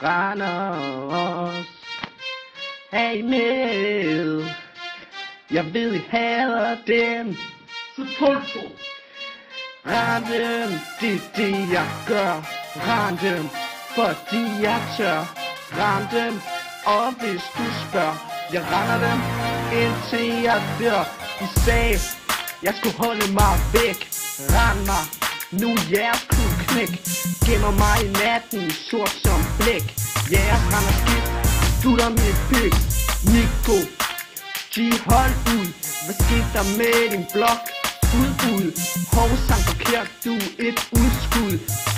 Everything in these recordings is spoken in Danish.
Randers. Er I med? Jeg ved I hader dem. Sepultur. Random, det er det jeg gør. Random, fordi jeg tør. Random, og hvis du spørger, jeg render dem indtil jeg dør. De sagde, jeg skulle holde mig væk. Rend mig, nu jeres kunne knæk. Gemmer mig i natten, sort som blæk. Jeres render skidt, slutter mit pyg. Nico, G hold ud. Hvad skete der med din blok? Ud, hovsang forkert, du et udskud.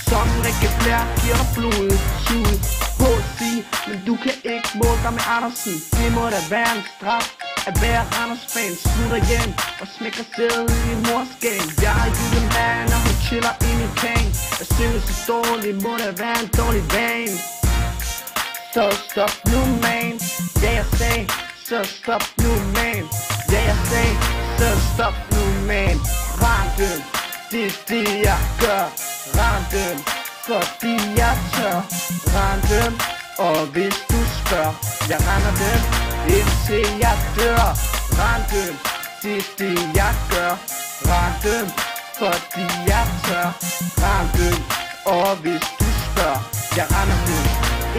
Som Rikke Flair giver dig blodet sud. HC, men du kan ikke måle dig med Andersen. Det må da være en straf at være Randers-fan. Slutter hjem og smækker sædet i morskab. Jeg er julemand, og hun chiller i min kan. Jeg synger så dårligt, må da være en dårlig van. Så stop nu, man. Ja, jeg sagde, så stop nu, man. Ja, jeg sagde, så stop nu, man. Random, det er det jeg gør. Random, fordi jeg tør. Random, og hvis du spørger, jeg render dem indtil jeg dør. Random, det er det jeg gør. Random, fordi jeg tør. Random, og hvis du spørger, jeg render dem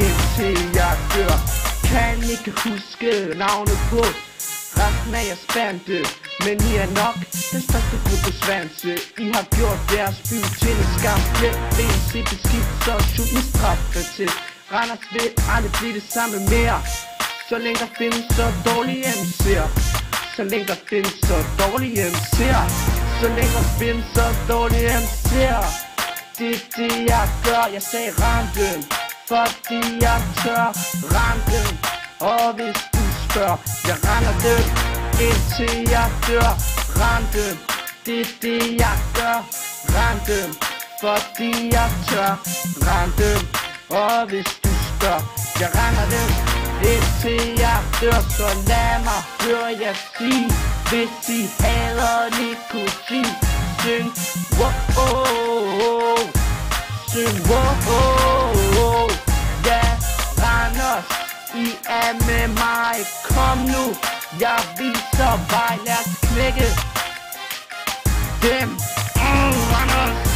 indtil jeg dør. Kan ikke huske navnet på resten af jeres bande, men I er nok den største gruppe svanse. I har gjort deres by til en skam. Let ben, se beskidt, så shoot med straffe til. Randers vil aldrig blive det samme mere, så længe der findes så dårlige MC'er. Så længe der findes så dårlige MC'er. Så længe der findes så dårlige MC'er. Det er det jeg gør. Jeg sagde random, fordi jeg tør. Random, og hvis du spørger, jeg render dem indtil jeg dør. Random, det er det jeg gør. Random, fordi jeg tør. Random, og hvis du spørger, jeg render dem indtil jeg dør. Så lad mig høre jer sige, hvis I hader nikotin, syng wow, syng wow. Ja, Randers, I er med mig. Kom nu, jeg viser vej. Lad os knække dem. Randers.